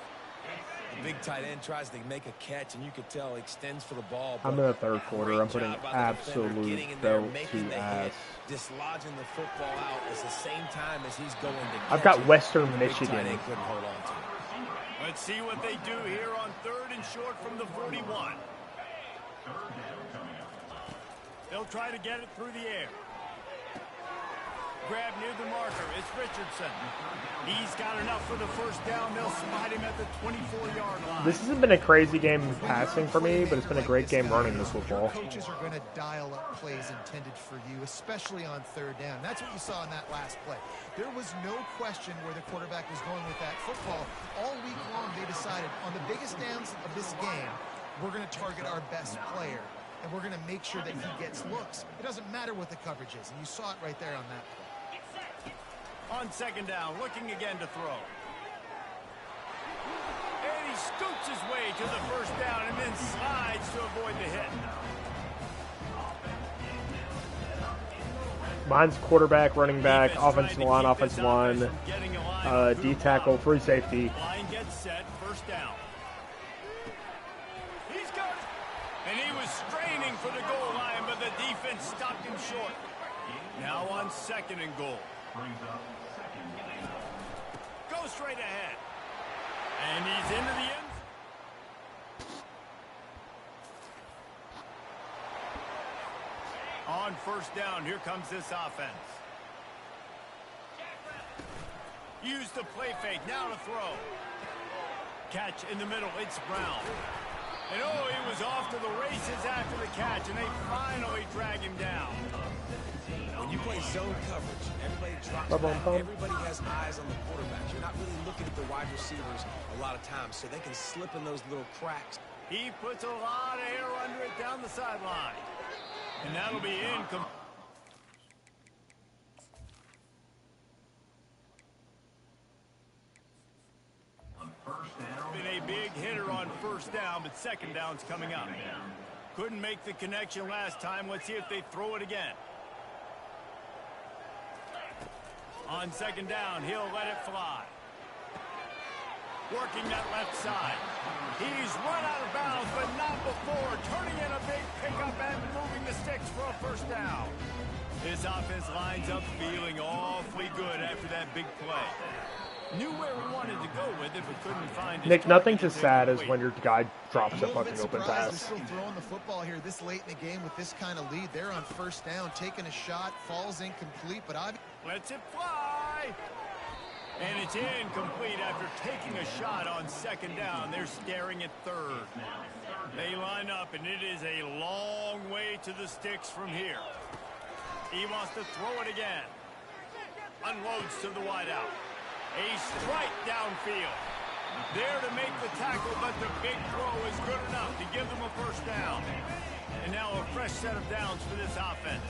The big tight end tries to make a catch, and you could tell he extends for the ball. I'm in the 3rd quarter. I'm putting absolute belt to ass. Dislodging the football out at the same time as he's going to I've got Western Michigan. Couldn't hold on to it. Let's see what they do here on 3rd and short from the 41. They'll try to get it through the air. Grab near the marker. It's Richardson. He's got enough for the first down. They'll spot him at the 24-yard line. This hasn't been a crazy game passing for me, but it's been a great game running this football. Coaches are going to dial up plays intended for you, especially on 3rd down. That's what you saw in that last play. There was no question where the quarterback was going with that football. All week long, they decided on the biggest downs of this game, we're going to target our best player, and we're going to make sure that he gets looks. It doesn't matter what the coverage is, and you saw it right there on that play. On second down, looking again to throw. And he scoots his way to the first down and then slides to avoid the hit. Mine's quarterback, running back, offensive line, D tackle, free safety. Line gets set, first down. He's got it. And he was straining for the goal line, but the defense stopped him short. Now on second and goal. Go straight ahead. And he's into the end. On first down, here comes this offense. Use the play fake, now to throw. Catch in the middle, it's Brown. And oh, he was off to the races after the catch, and they finally drag him down. When you play zone coverage, everybody drops back. Everybody has eyes on the quarterback. You're not really looking at the wide receivers a lot of times, so they can slip in those little cracks. He puts a lot of air under it down the sideline. And that'll be incomplete. Been a big hitter on first down, but second down's coming up. Couldn't make the connection last time. Let's see if they throw it again. On second down, he'll let it fly. Working that left side. He's run out of bounds, but not before. Turning in a big pickup and moving the sticks for a first down. This offense lines up feeling awfully good after that big play. Knew where we wanted to go with it, but couldn't find it. Nick, nothing's as sad as when your guy drops a fucking open pass. They're still throwing the football here this late in the game with this kind of lead. They're on first down, taking a shot, falls incomplete, but lets it fly. And it's incomplete after taking a shot on second down. They're staring at third. They line up, and it is a long way to the sticks from here. He wants to throw it again. Unloads to the wideout. A strike downfield. There to make the tackle, but the big throw is good enough to give them a first down. And now a fresh set of downs for this offense.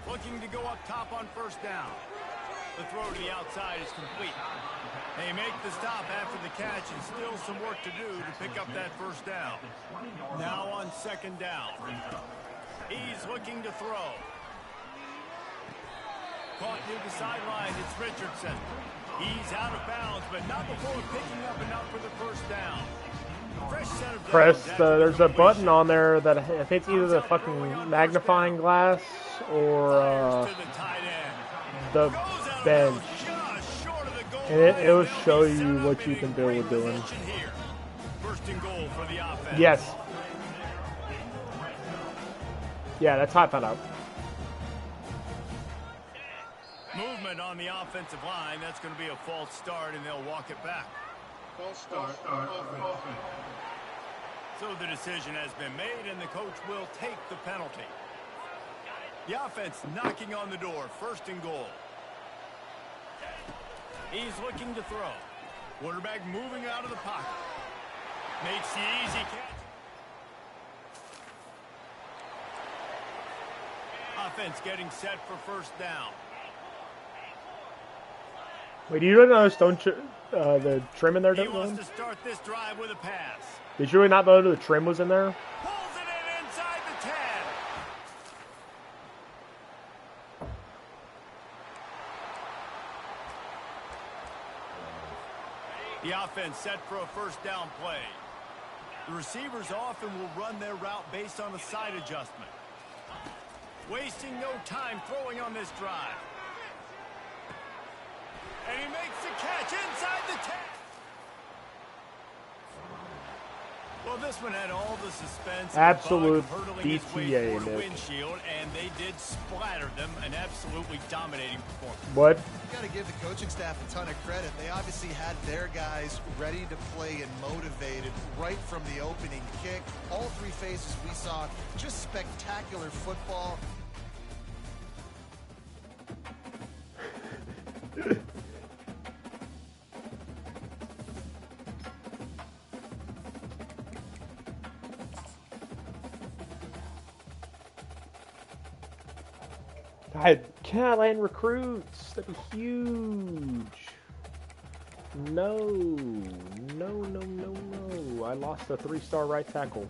Looking to go up top on first down. The throw to the outside is complete. They make the stop after the catch, and still some work to do to pick up that first down. Now on second down. He's looking to throw. Caught near the sideline, it's Richardson. He's out of bounds, but not before picking up enough for the first down. Fresh set of Press there's a button on there that I think it's either the fucking magnifying glass or the bench. And it will show you what you can do with doing. First and goal for the offense. Yes. Yeah, that's how I found out. Movement on the offensive line. That's going to be a false start, and they'll walk it back. False start. So the decision has been made, and the coach will take the penalty. The offense knocking on the door. First and goal. He's looking to throw. Quarterback moving out of the pocket. Makes the easy catch. Offense getting set for first down. Wait, you didn't notice the trim in there? He wants to start this drive with a pass. Did you really not know the trim was in there? Pulls it in inside the 10. The offense set for a first down play. The receivers often will run their route based on a side adjustment. Wasting no time throwing on this drive. And he makes the catch inside the 10. Well, this one had all the suspense. Absolute DTA, Nick. Windshield, and they did splatter them. An absolutely dominating performance. What? You got to give the coaching staff a ton of credit. They obviously had their guys ready to play and motivated right from the opening kick. All three phases we saw, just spectacular football. Can I land recruits? That'd be huge. No. I lost a 3-star right tackle.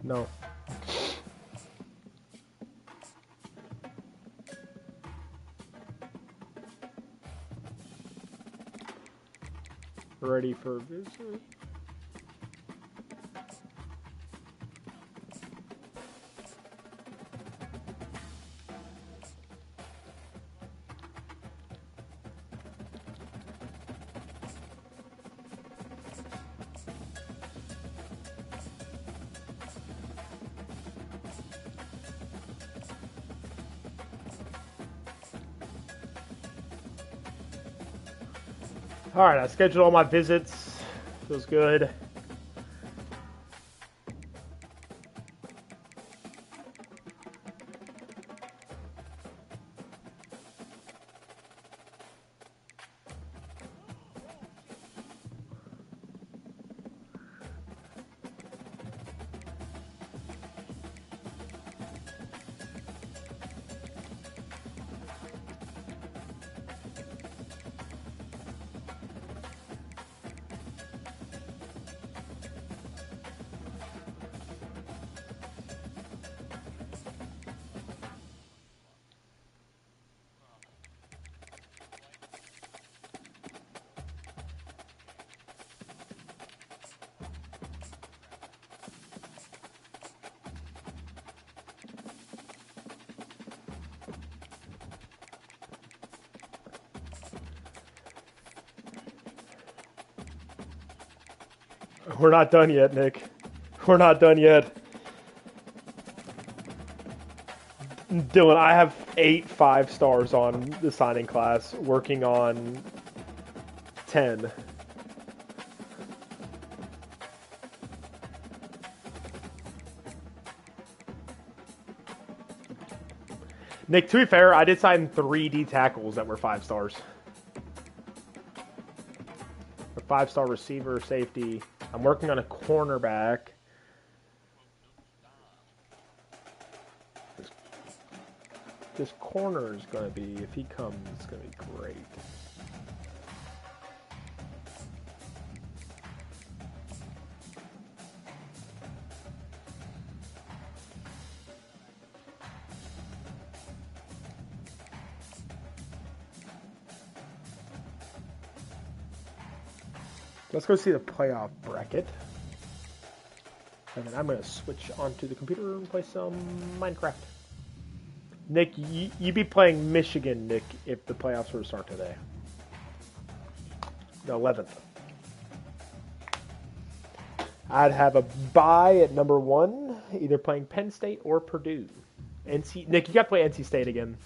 No. Ready for visit. All right, I scheduled all my visits. Feels good. We're not done yet, Nick. We're not done yet. Dylan, I have 8 5-stars on the signing class, working on 10. Nick, to be fair, I did sign 3 D tackles that were 5 stars. A 5-star receiver, safety. I'm working on a cornerback. This corner is going to be, if he comes, it's going to be great. Let's go see the playoff bracket. And then I'm going to switch onto the computer and play some Minecraft. Nick, you'd be playing Michigan, Nick, if the playoffs were to start today. The 11th. I'd have a bye at number 1, either playing Penn State or Purdue. Nick, you got to play NC State again.